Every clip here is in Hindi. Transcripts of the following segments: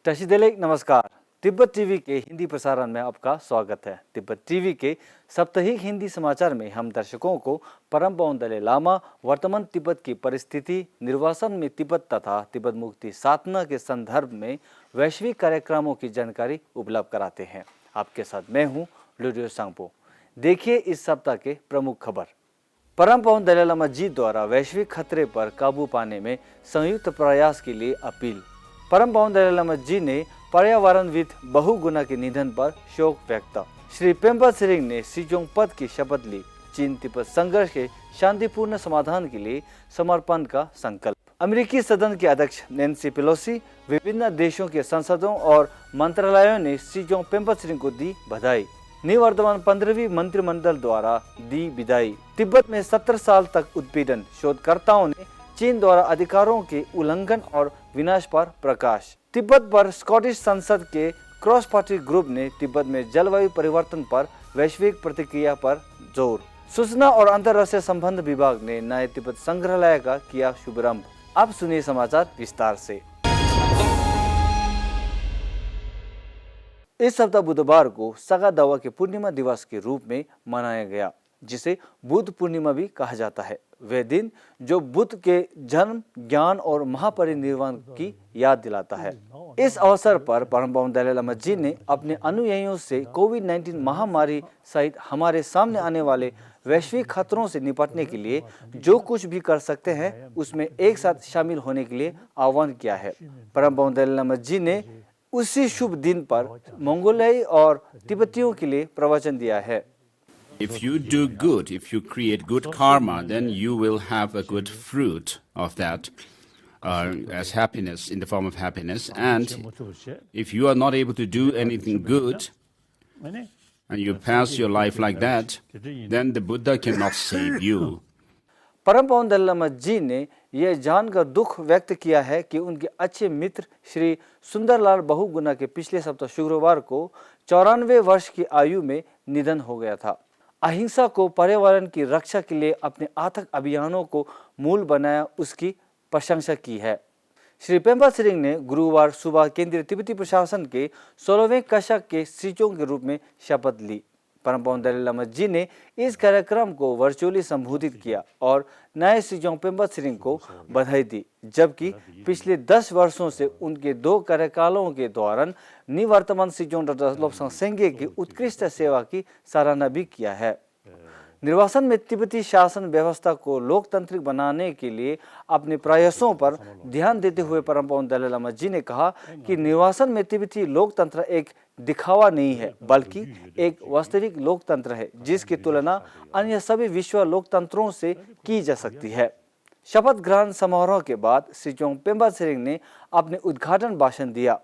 टशीदेले नमस्कार। तिब्बत टीवी के हिंदी प्रसारण में आपका स्वागत है। तिब्बत टीवी के साप्ताहिक हिंदी समाचार में हम दर्शकों को परम पावन दलाई लामा वर्तमान तिब्बत की परिस्थिति, निर्वासन में तिब्बत तथा तिब्बत मुक्ति साधना के संदर्भ में वैश्विक कार्यक्रमों की जानकारी उपलब्ध कराते हैं। आपके साथ मैं हूँ लुडियो सांगपो। देखिए इस सप्ताह के प्रमुख खबर। परम पावन दलाई लामा जी द्वारा वैश्विक खतरे पर काबू पाने में संयुक्त प्रयास के लिए अपील। परम पावन दलाई लामा जी ने पर्यावरणविद बहुगुणा के निधन पर शोक व्यक्त। श्री पेम्बा त्सरिंग ने सिजोंग पद की शपथ ली। चीन तिब्बत संघर्ष के शांतिपूर्ण समाधान के लिए समर्पण का संकल्प। अमेरिकी सदन के अध्यक्ष नैन्सी पेलोसी, विभिन्न देशों के संसदों और मंत्रालयों ने सिजोंग पेम्बा त्सरिंग को दी बधाई। निवर्तमान 15वीं मंत्रिमंडल द्वारा दी विदाई। तिब्बत में 70 साल तक उत्पीड़न, शोधकर्ताओं ने चीन द्वारा अधिकारों के उल्लंघन और विनाश पर प्रकाश। तिब्बत पर स्कॉटिश संसद के क्रॉस पार्टी ग्रुप ने तिब्बत में जलवायु परिवर्तन पर वैश्विक प्रतिक्रिया पर जोर। सूचना और अंतर्राष्ट्रीय संबंध विभाग ने नए तिब्बत संग्रहालय का किया शुभारंभ। अब सुनिए समाचार विस्तार से। इस सप्ताह बुधवार को सगा दावा के पूर्णिमा दिवस के रूप में मनाया गया, जिसे बुद्ध पूर्णिमा भी कहा जाता है। वह दिन जो बुद्ध के जन्म, ज्ञान और महापरिनिर्वाण की याद दिलाता है। इस अवसर पर परम पावन दलाई लामा जी ने अपने अनुयायियों से कोविड-19 महामारी सहित हमारे सामने आने वाले वैश्विक खतरों से निपटने के लिए जो कुछ भी कर सकते हैं उसमें एक साथ शामिल होने के लिए आह्वान किया है। परम पावन दलाई लामा जी ने उसी शुभ दिन पर मंगोलियाई और तिब्बतियों के लिए प्रवचन दिया है। If you do good, if you create good karma, then you will have a good fruit of that as happiness, in the form of happiness. And if you are not able to do anything good, and you pass your life like that, then the Buddha cannot save you. परम पावन दलाई लामा जी ने यह जानकर दुख व्यक्त किया है कि उनके अच्छे मित्र श्री सुंदरलाल बहुगुणा के पिछले सप्ताह शुक्रवार को 94 वर्ष की आयु में निधन हो गया था। अहिंसा को पर्यावरण की रक्षा के लिए अपने अथक अभियानों को मूल बनाया, उसकी प्रशंसा की है। श्री पेम्बा त्सरिंग ने गुरुवार सुबह केंद्रीय तिब्बती प्रशासन के 16वें कक्षा के सिजों के रूप में शपथ ली। परम पावन दलाई लामा जी ने इस कार्यक्रम को वर्चुअली संबोधित किया और नए सिजोंग पेम्बा त्सरिंग को बधाई दी, जबकि पिछले 10 वर्षों से उनके 2 कार्यकालों के दौरान निवर्तमान सिजोंग लोब्सांग सेंगे की उत्कृष्ट सेवा की सराहना भी किया है। निर्वासन में तिब्बती शासन व्यवस्था को लोकतांत्रिक बनाने के लिए अपने प्रयासों पर ध्यान देते हुए परम पावन दलाई लामा जी ने कहा कि निर्वासन में तिब्बती लोकतंत्र एक दिखावा नहीं है, बल्कि एक वास्तविक लोकतंत्र है, जिसकी तुलना अन्य सभी विश्व लोकतंत्रों से की जा सकती है। शपथ ग्रहण समारोह के बाद सिजोंग पेम्बा त्सरिंग ने अपने उद्घाटन भाषण दिया।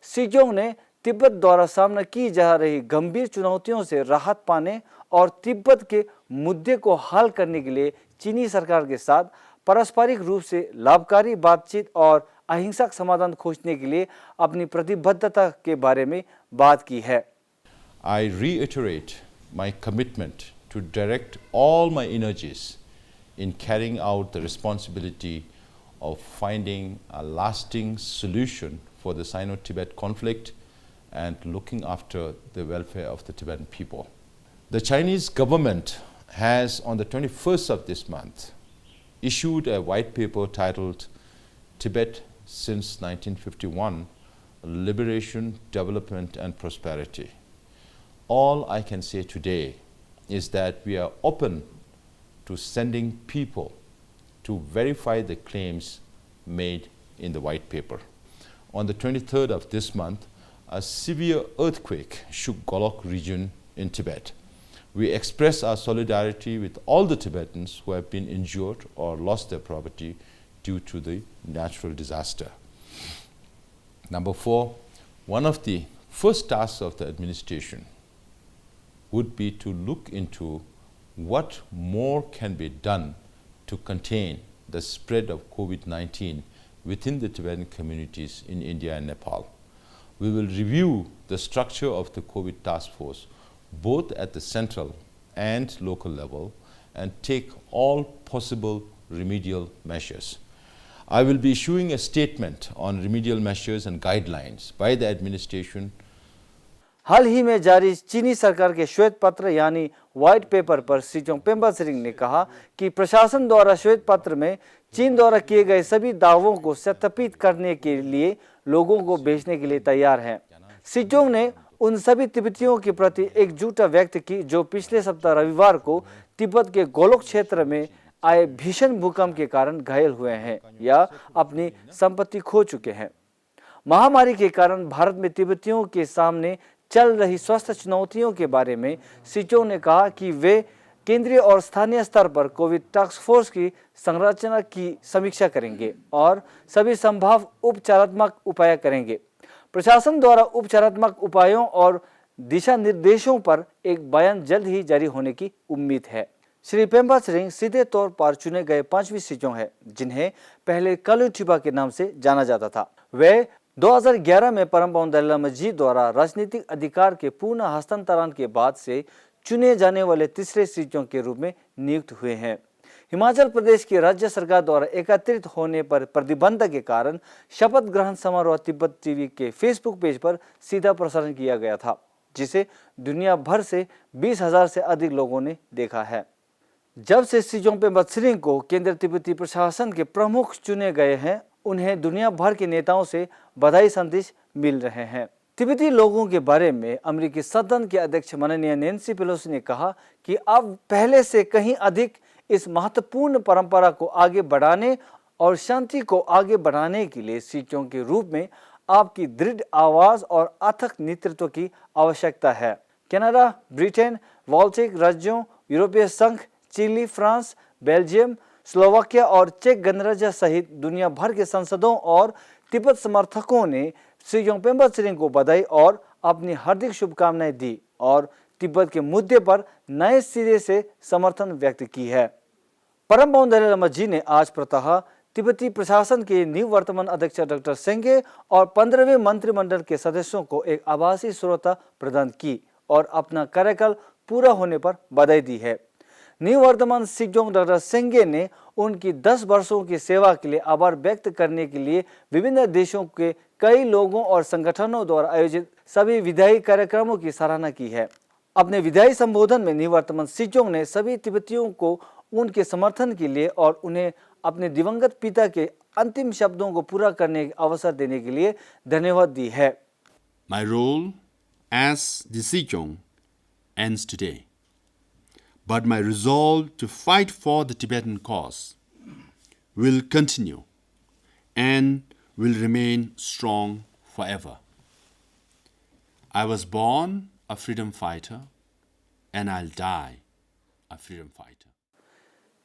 सिजोंग ने तिब्बत द्वारा सामना की जा रही गंभीर चुनौतियों से राहत पाने और तिब्बत के मुद्दे को हल करने के लिए चीनी सरकार के साथ पारस्परिक रूप से लाभकारी बातचीत और अहिंसक समाधान खोजने के लिए अपनी प्रतिबद्धता के बारे में बात की है। I reiterate my commitment to direct all my energies in carrying out the responsibility of finding a lasting solution for the Sino-Tibet conflict and looking after the welfare of the Tibetan people. The Chinese government has, on the 21st of this month, issued a white paper titled Tibet since 1951, Liberation, Development and Prosperity. All I can say today is that we are open to sending people to verify the claims made in the white paper. On the 23rd of this month, a severe earthquake shook Golok region in Tibet. We express our solidarity with all the Tibetans who have been injured or lost their property due to the natural disaster. Number 4, one of the first tasks of the administration would be to look into what more can be done to contain the spread of COVID-19 within the Tibetan communities in India and Nepal. We will review the structure of the COVID task force both at the central and local level and take all possible remedial measures. I will be issuing a statement on remedial measures and guidelines by the administration. हाल ही में जारी चीनी सरकार के श्वेत पत्र यानी व्हाइट पेपर पर शी जोंगपेंबा त्सरिंग ने कहा कि प्रशासन द्वारा श्वेत पत्र में चीन द्वारा किए गए सभी दावों को सत्यापित करने के लिए लोगों को भेजने के लिए तैयार हैं। शी जोंग ने उन सभी तिब्बतियों के प्रति एकजुटता व्यक्त की जो पिछले सप्ताह रविवार को तिब्बत के गोलोक क्षेत्र में आए भीषण भूकंप के कारण घायल हुए हैं या अपनी संपत्ति खो चुके हैं। महामारी के कारण भारत में तिब्बतियों के सामने चल रही स्वास्थ्य चुनौतियों के बारे में शी जोंग ने कहा कि वे केंद्रीय और स्थानीय स्तर पर कोविड टास्क फोर्स की संरचना की समीक्षा करेंगे और सभी संभव उपचारात्मक उपाय करेंगे। प्रशासन द्वारा उपचारात्मक उपायों और दिशा निर्देशों पर एक बयान जल्द ही जारी होने की उम्मीद है। श्री पेंबा त्सरिंग सीधे तौर पर चुने गए 5वीं शी जोंग है जिन्हें पहले कलुटिबा के नाम से जाना जाता था। वे 2011 में परम पावन दलाई लामा जी द्वारा राजनीतिक अधिकार के पूर्ण हस्तांतरण के बाद से चुने जाने वाले तीसरे शी जोंग के रूप में नियुक्त हुए हैं। हिमाचल प्रदेश की राज्य सरकार द्वारा एकत्रित होने पर प्रतिबंध के कारण शपथ ग्रहण समारोह तिब्बत टीवी के फेसबुक पेज पर सीधा प्रसारण किया गया था, जिसे दुनिया भर से 20,000 से अधिक लोगों ने देखा है। जब से शी जोंगपेंबा त्सरिंग को केंद्रीय तिब्बती प्रशासन के प्रमुख चुने गए हैं, उन्हें दुनिया भर के नेताओं से बधाई संदेश मिल रहे हैं। तिब्बती लोगों के बारे में अमेरिकी सदन के अध्यक्ष माननीय नैन्सी पेलोसी ने कहा कि अब पहले से कहीं अधिक इस महत्वपूर्ण परंपरा को आगे बढ़ाने और शांति को आगे बढ़ाने के लिए शी जोंग के रूप में आपकी दृढ़ आवाज और अथक नेतृत्व की आवश्यकता है। कनाडा, ब्रिटेन, बाल्टिक राज्यों, यूरोपीय संघ, चिली, फ्रांस, बेल्जियम, स्लोवाकिया और चेक गणराज्य सहित दुनिया भर के सांसदों और तिब्बत समर्थकों ने शी जोंगपेंबा त्सरिंग को बधाई और अपनी हार्दिक शुभकामनाएं दी और तिब्बत के मुद्दे पर नए सिरे से समर्थन व्यक्त की है। परम पावन दलाई लामा जी ने आज प्रातः तिब्बती प्रशासन के निवर्तमान अध्यक्ष डॉक्टर सेंगे और 15वें मंत्रिमंडल के सदस्यों को एक आभासी श्रोता प्रदान की और अपना कार्यकाल पूरा होने पर बधाई दी है। निवर्तमान शी जोंग डॉक्टर सेंगे ने उनकी 10 वर्षों की सेवा के लिए आभार व्यक्त करने के लिए विभिन्न देशों के कई लोगों और संगठनों द्वारा आयोजित सभी विधायी कार्यक्रमों की सराहना की है। अपने विधायी संबोधन में निवर्तमान शी जोंग ने सभी तिब्बतियों को उनके समर्थन के लिए और उन्हें अपने दिवंगत पिता के अंतिम शब्दों को पूरा करने का अवसर देने के लिए धन्यवाद दी है। My role as the Sze Chong ends today, but my resolve to fight for the Tibetan cause will continue and will remain strong forever. I was born a freedom fighter and I'll die a freedom fighter.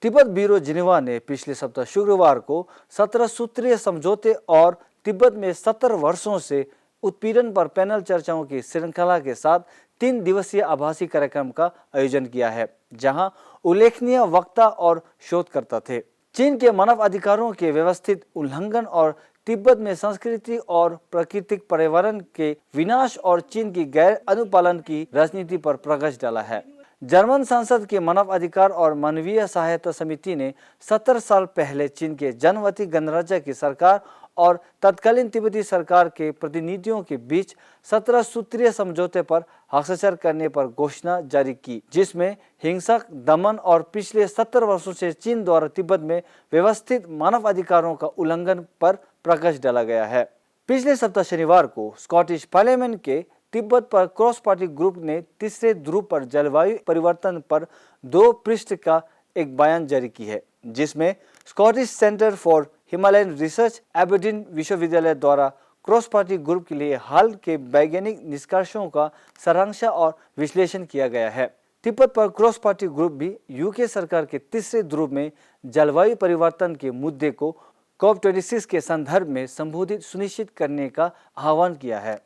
Tibet bureau Geneva ने पिछले सप्ताह शुक्रवार को 17 सूत्रीय समझौते और तिब्बत में 70 वर्षों से उत्पीड़न पर पैनल चर्चाओं की श्रृंखला के साथ 3 दिवसीय आभासी कार्यक्रम का आयोजन किया है, जहां उल्लेखनीय वक्ता और शोधकर्ता थे। चीन के मानव अधिकारों के व्यवस्थित उल्लंघन और तिब्बत में संस्कृति और प्राकृतिक पर्यावरण के विनाश और चीन की गैर अनुपालन की राजनीति पर प्रकाश डाला है। जर्मन संसद के मानव अधिकार और मानवीय सहायता समिति ने 70 साल पहले चीन के जनवती गणराज्य की सरकार और तत्कालीन तिब्बती सरकार के प्रतिनिधियों के बीच 17 सूत्रीय समझौते पर हस्ताक्षर करने पर घोषणा जारी की, जिसमें हिंसक दमन और पिछले 70 वर्षों से चीन द्वारा तिब्बत में व्यवस्थित मानव अधिकारों का उल्लंघन पर प्रकाश डाला गया है। पिछले सप्ताह शनिवार को स्कॉटिश पार्लियामेंट के तिब्बत पर क्रॉस पार्टी ग्रुप ने तीसरे ध्रुव पर जलवायु परिवर्तन पर 2 पृष्ठ का एक बयान जारी की है, जिसमें Scottish centre for Himalayan research Aberdeen विश्वविद्यालय द्वारा क्रॉस पार्टी ग्रुप के लिए हाल के वैज्ञानिक निष्कर्षों का सारांश और विश्लेषण किया गया है। तिब्बत पर क्रॉस पार्टी ग्रुप भी यूके सरकार के तीसरे ध्रुव में जलवायु परिवर्तन के मुद्दे को COP26 के संदर्भ में संबोधित सुनिश्चित करने का आह्वान किया है।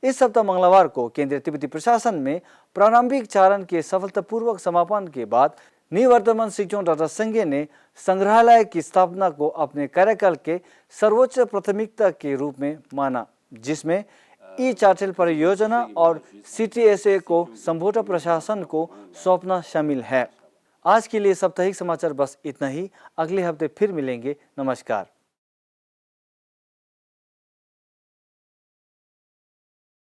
इस सप्ताह मंगलवार को केंद्रीय तिब्बती प्रशासन में प्रारंभिक चरण के सफलतापूर्वक समापन के बाद निवर्तमान शी जोंग डॉक्टर सेंगे ने संग्रहालय की स्थापना को अपने कार्यकाल के सर्वोच्च प्राथमिकता के रूप में माना, जिसमें ई-चार्टल परियोजना और CTSA को संबोधा प्रशासन को सौंपना शामिल है। आज के लिए साप्ताहिक समाचार बस इतना ही। अगले हफ्ते फिर मिलेंगे। नमस्कार।